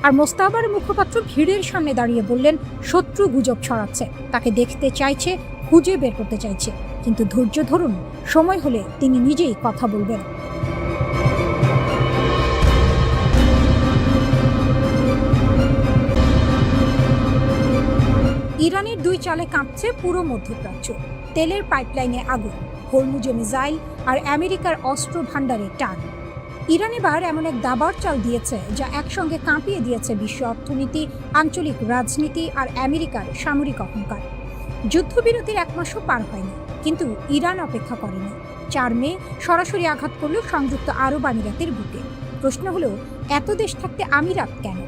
আর মোস্তাবার মুখপাত্র ভিড়ের সামনে দাঁড়িয়ে বললেন, শত্রু গুজব ছড়াচ্ছে, তাকে দেখতে চাইছে, খুঁজে বের করতে চাইছে, কিন্তু ধৈর্য ধরুন, সময় হলে তিনি নিজেই কথা বলবেন। ইরানের দুই চালে কাঁপছে পুরো মধ্যপ্রাচ্য। তেলের পাইপলাইনে আগুন, হরমুজে মিসাইল আর আমেরিকার অস্ত্র ভাণ্ডারে টান। ইরান এবার এমন এক দাবার চাল দিয়েছে যা একসঙ্গে কাঁপিয়ে দিয়েছে বিশ্ব অর্থনীতি, আঞ্চলিক রাজনীতি আর আমেরিকার সামরিক অহংকার। যুদ্ধবিরতির এক মাসও পার হয়নি, কিন্তু ইরান অপেক্ষা করেনি। 4 মে সরাসরি আঘাত করল সংযুক্ত আরব আমিরাতের বুকে। প্রশ্ন হলো, এত দেশ থাকতে আমিরাত কেন?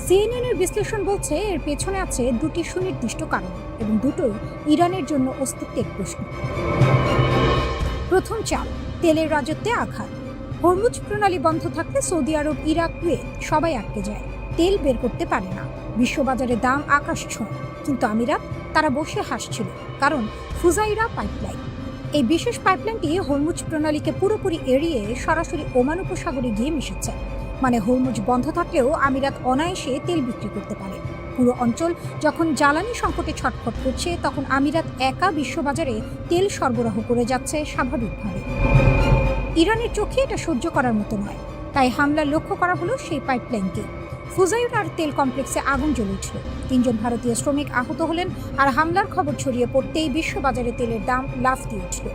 সিএনএনের বিশ্লেষণ বলছে এর পেছনে আছে দুটি সুনির্দিষ্ট কারণ, এবং দুটোই ইরানের জন্য অস্তিত্বের প্রশ্ন। প্রথম চাল, তেলের রাজত্বে আঘাত। হরমুজ প্রণালী বন্ধ থাকলে সৌদি আরব, ইরাক, কুয়েত সবাই আটকে যায়, তেল বের করতে পারে না। বিশ্ববাজারে দাম আকাশ ছোঁয়। কিন্তু আমিরাত, তারা বসে হাসছিল, কারণ ফুজাইরা পাইপলাইন। এই বিশেষ পাইপলাইনটি হরমুজ প্রণালীকে পুরোপুরি এড়িয়ে সরাসরি ওমান উপসাগরে গিয়ে মিশেছে। মানে হরমুজ বন্ধ থাকলেও আমিরাত অনায়াসে তেল বিক্রি করতে পারে। পুরো অঞ্চল যখন জ্বালানি সংকটে ছটফট করছে, তখন আমিরাত একা বিশ্ববাজারে তেল সরবরাহ করে যাচ্ছে স্বাভাবিকভাবে। ইরানের চোখে এটা সহ্য করার মতো নয়, তাই হামলা লক্ষ্য করা হলো সেই পাইপলাইনকে। ফুজাইরার তেল কমপ্লেক্সে আগুন জ্বলে উঠল, 3 জন ভারতীয় শ্রমিক আহত হলেন, আর হামলার খবর ছড়িয়ে পড়তেই বিশ্ববাজারে তেলের দাম লাফ দিয়ে উঠল।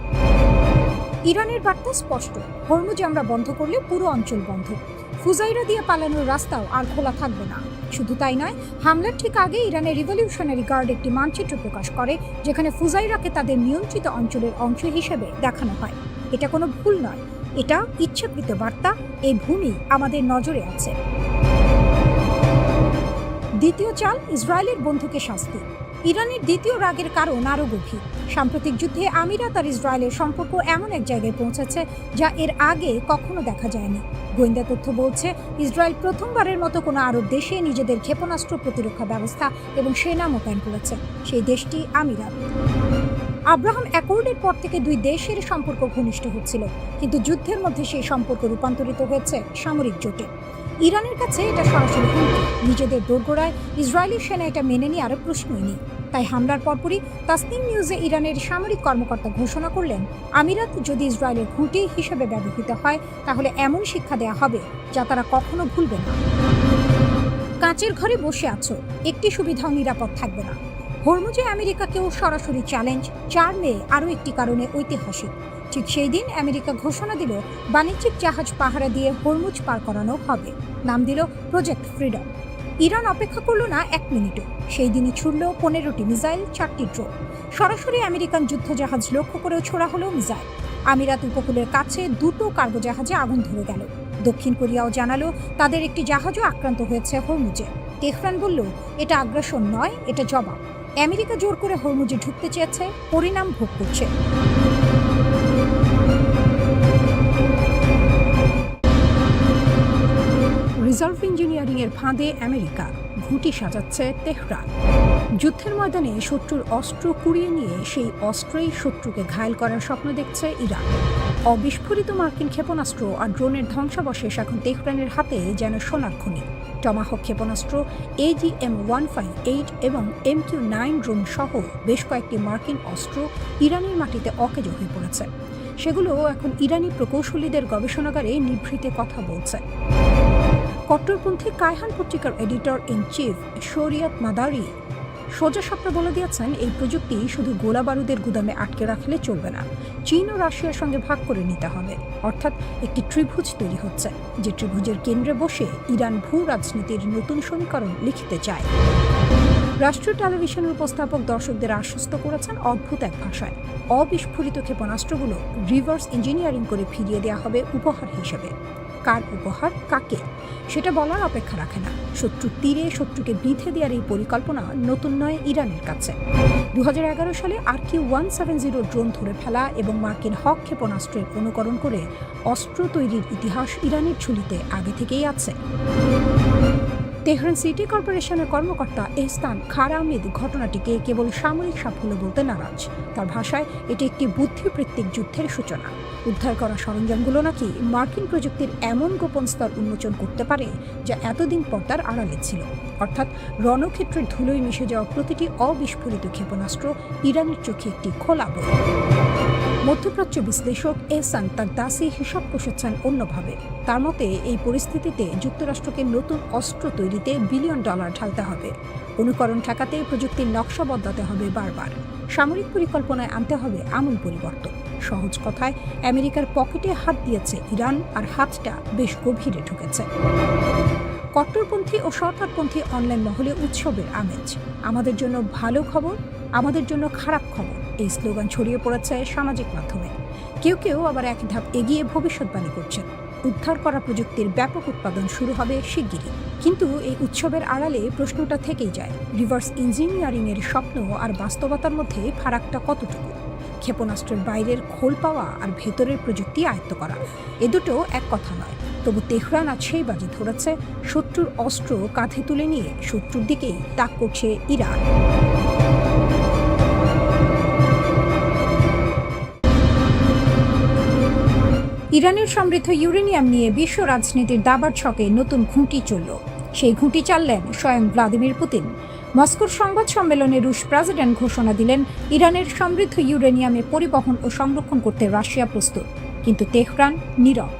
ইরানের বার্তা স্পষ্ট, হরমুজ আমরা বন্ধ করলে পুরো অঞ্চল বন্ধ। ফুজাইরা দিয়ে পালানোর রাস্তাও আর খোলা থাকবে না। শুধু তাই নয়, হামলার ঠিক আগে ইরানের রিভলিউশনারি গার্ড একটি মানচিত্র প্রকাশ করে, যেখানে ফুজাইরাকে তাদের নিয়ন্ত্রিত অঞ্চলের অংশ হিসেবে দেখানো হয়। এটা কোনো ভুল নয়, এটা ইচ্ছাকৃত বার্তা। এই ভূমি আমাদের নজরে আছে। দ্বিতীয় চাল, ইসরায়েলের বন্ধুকে শাস্তি। ইরানের দ্বিতীয় রাগের কারণ আরও গভীর। সাম্প্রতিক যুদ্ধে আমিরাত আর ইসরায়েলের সম্পর্ক এমন এক জায়গায় পৌঁছেছে যা এর আগে কখনো দেখা যায়নি। গোয়েন্দা তথ্য বলছে, ইসরায়েল প্রথমবারের মতো কোনো আরব দেশে নিজেদের ক্ষেপণাস্ত্র প্রতিরক্ষা ব্যবস্থা এবং সেনা মোতায়েন করেছে। সেই দেশটি আমিরাত। আব্রাহাম অ্যাকর্ডের পর থেকে দুই দেশের সম্পর্ক ঘনিষ্ঠ হচ্ছিল, কিন্তু যুদ্ধের মধ্যে সেই সম্পর্ক রূপান্তরিত হয়েছে সামরিক জোটে। ইরানের কাছে এটা সরাসরি হুমকি। নিজেদের দোরগোড়ায় ইসরায়েলি সেনা এটা মেনে নিয়ে আরও প্রশ্নই নেই। তাই হামলার পরপরই তাসনিম নিউজে ইরানের সামরিক কর্মকর্তা ঘোষণা করলেন, আমিরাত যদি ইসরায়েলের ঘুঁটি হিসেবে ব্যবহৃত হয়, তাহলে এমন শিক্ষা দেয়া হবে যা তারা কখনো ভুলবে না। কাঁচের ঘরে বসে আছো, একটি সুবিধাও নিরাপদ থাকবে না। হরমুজে আমেরিকাকেও সরাসরি চ্যালেঞ্জ। 4 মে আরও একটি কারণে ঐতিহাসিক। ঠিক সেই দিন আমেরিকা ঘোষণা দিল, বাণিজ্যিক জাহাজ পাহারা দিয়ে হরমুজ পার করানো হবে। নাম দিল প্রজেক্ট ফ্রিডম। ইরান অপেক্ষা করল না 1 মিনিটও। সেই দিনই ছুড়ল 15টি মিসাইল, 4টি ড্রোন। সরাসরি আমেরিকান যুদ্ধজাহাজ লক্ষ্য করেও ছোড়া হলো মিসাইল। আমিরাত উপকূলের কাছে 2টো কার্গো জাহাজে আগুন ধরে গেল। দক্ষিণ কোরিয়াও জানালো তাদের একটি জাহাজও আক্রান্ত হয়েছে হরমুজে। তেহরান বলল, এটা আগ্রাসন নয়, এটা জবাব। আমেরিকা জোর করে হরমুজে ঢুকতে চেয়েছে, পরিণাম ভোগ করছে। রিজার্ভ ইঞ্জিনিয়ারিং এর ফাঁদে আমেরিকা, ঘুঁটি সাজাচ্ছে তেহরান। যুদ্ধের ময়দানে শত্রুর অস্ত্র কুড়িয়ে নিয়ে সেই অস্ত্রেই শত্রুকে ঘায়েল করার স্বপ্ন দেখছে ইরান। অবিস্ফোরিত মার্কিন ক্ষেপণাস্ত্র আর ড্রোনের ধ্বংসাবশেষ এখন তেহরানের হাতে যেন সোনার খনি। টমাহক ক্ষেপণাস্ত্র, AGM-158 এবং MQ-9 ড্রোন সহ বেশ কয়েকটি মার্কিন অস্ত্র ইরানের মাটিতে অকেজো হয়ে পড়েছে। সেগুলো এখন ইরানি প্রকৌশলীদের গবেষণাগারে নিভৃতে কথা বলছে। কট্টরপন্থী কায়হান পত্রিকার এডিটর ইন চিফ শরিয়ত মাদারি সোজা সাপটা বলে দিয়েছেন, এই প্রযুক্তি শুধু গোলা বারুদের গুদামে আটকে রাখলে চলবে না, চীন ও রাশিয়ার সঙ্গে ভাগ করে নিতে হবে। অর্থাৎ একটি ত্রিভুজ তৈরি হচ্ছে, যে ত্রিভুজের কেন্দ্রে বসে ইরান ভূ রাজনীতির নতুন সমীকরণ লিখতে চায়। রাষ্ট্রীয় টেলিভিশনের উপস্থাপক দর্শকদের আশ্বস্ত করেছেন অদ্ভুত এক ভাষায়, অবিস্ফোরিত ক্ষেপণাস্ত্রগুলো রিভার্স ইঞ্জিনিয়ারিং করে ফিরিয়ে দেওয়া হবে উপহার হিসেবে। কার উপহার, কাকে, সেটা বলার অপেক্ষা রাখে না। শত্রুর তীরে শত্রুকে বিঁধে দেওয়ার এই পরিকল্পনা নতুন নয় ইরানের কাছে। 2011 সালে RQ-170 ড্রোন ধরে ফেলা এবং মার্কিন হক ক্ষেপণাস্ত্রের অনুকরণ করে অস্ত্র তৈরির ইতিহাস ইরানের ঝুলিতে আগে থেকেই আছে। তেহরান সিটি কর্পোরেশনের কর্মকর্তা এহসান খারামিদ ঘটনাটিকে কেবল সামরিক সাফল্য বলতে নারাজ। তার ভাষায় এটি একটি বুদ্ধিবৃত্তিক যুদ্ধের সূচনা। উদ্ধার করা সরঞ্জামগুলো নাকি মার্কিন প্রযুক্তির এমন গোপন স্তর উন্মোচন করতে পারে যা এতদিন পর্দার আড়ালে ছিল। অর্থাৎ রণক্ষেত্রের ধুলোয় মিশে যাওয়া প্রতিটি অবিস্ফোরিত ক্ষেপণাস্ত্র ইরানের চোখে একটি খোলা বই। মধ্যপ্রাচ্য বিশ্লেষক এহসান তার দাসী হিসাব কষেছেন অন্যভাবে। তার মতে এই পরিস্থিতিতে যুক্তরাষ্ট্রকে নতুন অস্ত্র তৈরিতে বিলিয়ন ডলার ঢালতে হবে। অনুকরণ ঠেকাতে প্রযুক্তির নকশা বদলাতে হবে বারবার। সামরিক পরিকল্পনায় আনতে হবে আমূল পরিবর্তন। সহজ কথায়, আমেরিকার পকেটে হাত দিয়েছে ইরান, আর হাতটা বেশ গভীরে ঢুকেছে। কট্টরপন্থী ও সরকারপন্থী অনলাইন মহলে উৎসবের আমেজ। আমাদের জন্য ভালো খবর, আমাদের জন্য খারাপ খবর, এই স্লোগান ছড়িয়ে পড়েছে সামাজিক মাধ্যমে। কেউ কেউ আবার এক ধাপ এগিয়ে ভবিষ্যৎবাণী করছেন, উদ্ধার করা প্রযুক্তির ব্যাপক উৎপাদন শুরু হবে শিগগিরই। কিন্তু এই উৎসবের আড়ালে প্রশ্নটা থেকেই যায়, রিভার্স ইঞ্জিনিয়ারিং এর স্বপ্ন আর বাস্তবতার মধ্যে ফারাকটা কতটুকু? ক্ষেপণাস্ত্রের বাইরের খোল পাওয়া আর ভেতরের প্রযুক্তি আয়ত্ত করা, এ দুটো এক কথা নয়। তবু তেহরান আজ সেই বাজি ধরেছে, শত্রুর অস্ত্র কাঁধে তুলে নিয়ে শত্রুর দিকেই তাক করছে ইরান। ইরানের সমৃদ্ধ ইউরেনিয়াম নিয়ে বিশ্ব রাজনীতির দাবার ছকে নতুন ঘুঁটি চলল। সেই ঘুঁটি চাললেন স্বয়ং ভ্লাদিমির পুতিন। মস্কোর সংবাদ সম্মেলনে রুশ প্রেসিডেন্ট ঘোষণা দিলেন, ইরানের সমৃদ্ধ ইউরেনিয়ামে পরিবহন ও সংরক্ষণ করতে রাশিয়া প্রস্তুত। কিন্তু তেহরান নীরব।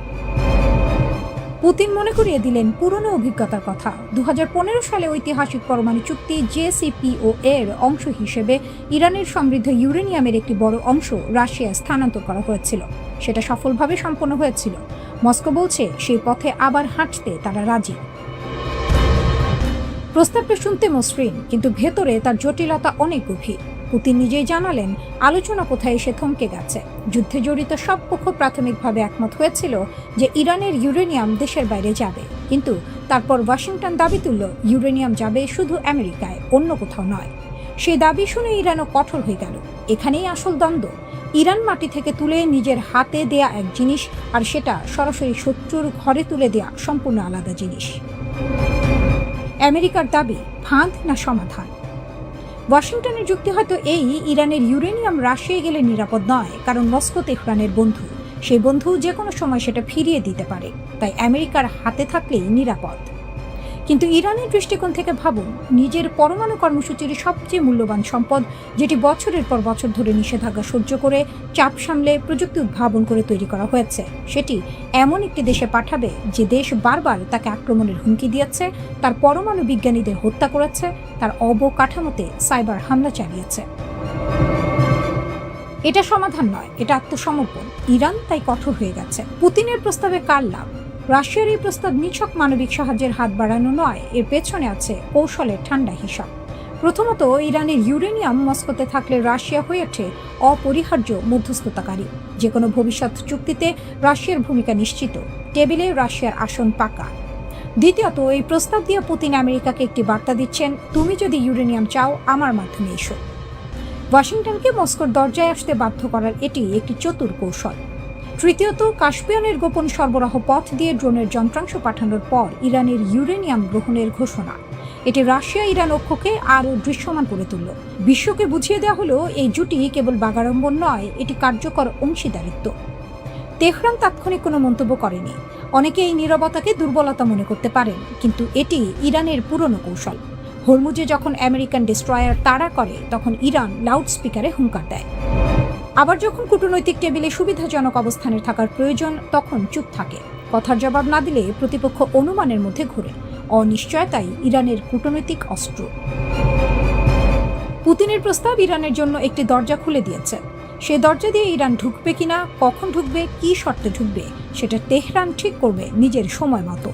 পুতিন মনে করিয়ে দিলেন পুরনো অভিজ্ঞতার কথা। 2015 সালে ঐতিহাসিক পরমাণু চুক্তি JCPOA এর অংশ হিসেবে ইরানের সমৃদ্ধ ইউরেনিয়ামের একটি বড় অংশ রাশিয়ায় স্থানান্তর করা হয়েছিল। সেটা সফলভাবে সম্পন্ন হয়েছিল। মস্কো বলছে সেই পথে আবার হাঁটতে তারা রাজি। প্রস্তাবটা শুনতে মসৃণ, কিন্তু ভেতরে তার জটিলতা অনেক গভীর। পুতিন নিজেই জানালেন, আলোচনা কোথায় এসে থমকে গেছে। যুদ্ধে জড়িত সব পক্ষ প্রাথমিকভাবে একমত হয়েছিল যে ইরানের ইউরেনিয়াম দেশের বাইরে যাবে, কিন্তু তারপর ওয়াশিংটন দাবি তুলল ইউরেনিয়াম যাবে শুধু আমেরিকায়, অন্য কোথাও নয়। সেই দাবি শুনে ইরানও কঠোর হয়ে গেল। এখানেই আসল দ্বন্দ্ব। ইরান মাটি থেকে তুলে নিজের হাতে দেয়া এক জিনিস, আর সেটা সরাসরি শত্রুর ঘরে তুলে দেয়া সম্পূর্ণ আলাদা জিনিস। আমেরিকার দাবি ফাঁদ না সমাধান? ওয়াশিংটনের যুক্তি হয়তো এই, ইরানের ইউরেনিয়াম রাশিয়ায় গেলে নিরাপদ নয়, কারণ মস্কো তেহরানের বন্ধু। সেই বন্ধু যে কোনো সময় সেটা ফিরিয়ে দিতে পারে, তাই আমেরিকার হাতে থাকলেই নিরাপদ। কিন্তু ইরানের দৃষ্টিকোণ থেকে ভাবুন, নিজের পরমাণু কর্মসূচির সবচেয়ে মূল্যবান সম্পদ, যেটি বছরের পর বছর ধরে নিষেধাজ্ঞা সহ্য করে, চাপ সামলে, প্রযুক্তি উদ্ভাবন করে তৈরি করা হয়েছে, সেটি এমন একটি দেশে পাঠাবে যে দেশ বারবার তাকে আক্রমণের হুমকি দিয়েছে, তার পরমাণু বিজ্ঞানীদের হত্যা করেছে, তার অবকাঠামোতে সাইবার হামলা চালিয়েছে। এটা সমাধান নয়, এটা আত্মসমর্পণ। ইরান তাই কঠোর হয়ে গেছে। পুতিনের প্রস্তাবে কার লাভ? রাশিয়ার এই প্রস্তাব নিছক মানবিক সাহায্যের হাত বাড়ানো নয়, এর পেছনে আছে কৌশলের ঠান্ডা হিসাব। প্রথমত, ইরানের ইউরেনিয়াম মস্কোতে থাকলে রাশিয়া হয়ে ওঠে অপরিহার্য মধ্যস্থতাকারী। যে কোনো ভবিষ্যৎ চুক্তিতে রাশিয়ার ভূমিকা নিশ্চিত, টেবিলে রাশিয়ার আসন পাকা। দ্বিতীয়ত, এই প্রস্তাব দিয়ে পুতিন আমেরিকাকে একটি বার্তা দিচ্ছেন, তুমি যদি ইউরেনিয়াম চাও, আমার মাধ্যমে এসো। ওয়াশিংটনকে মস্কোর দরজায় আসতে বাধ্য করার এটি একটি চতুর কৌশল। তৃতীয়ত, কাস্পিয়ানের গোপন সরবরাহ পথ দিয়ে ড্রোনের যন্ত্রাংশ পাঠানোর পর ইরানের ইউরেনিয়াম গ্রহণের ঘোষণা। এটি রাশিয়া ইরান ঐক্যকে আরও দৃশ্যমান করে তুলল। বিশ্বকে বুঝিয়ে দেওয়া হলো এই জুটি কেবল বাগাড়ম্বর নয়, এটি কার্যকর অংশীদারিত্ব। তেহরান তাৎক্ষণিক কোনো মন্তব্য করেনি। অনেকে এই নীরবতাকে দুর্বলতা মনে করতে পারেন, কিন্তু এটি ইরানের পুরনো কৌশল। হরমুজে যখন আমেরিকান ডেস্ট্রয়ার তাড়া করে, তখন ইরান লাউডস্পিকারে হুঙ্কার দেয়। আবার যখন কূটনৈতিক টেবিলে সুবিধাজনক অবস্থানে থাকার প্রয়োজন, তখন চুপ থাকে। কথার জবাব না দিলে প্রতিপক্ষ অনুমানের মধ্যে ঘোরে। অনিশ্চয়তাই ইরানের কূটনৈতিক অস্ত্র। পুতিনের প্রস্তাব ইরানের জন্য একটি দরজা খুলে দিয়েছে। সেই দরজা দিয়ে ইরান ঢুকবে কিনা, কখন ঢুকবে, কী শর্তে ঢুকবে, সেটা তেহরান ঠিক করবে নিজের সময় মতো।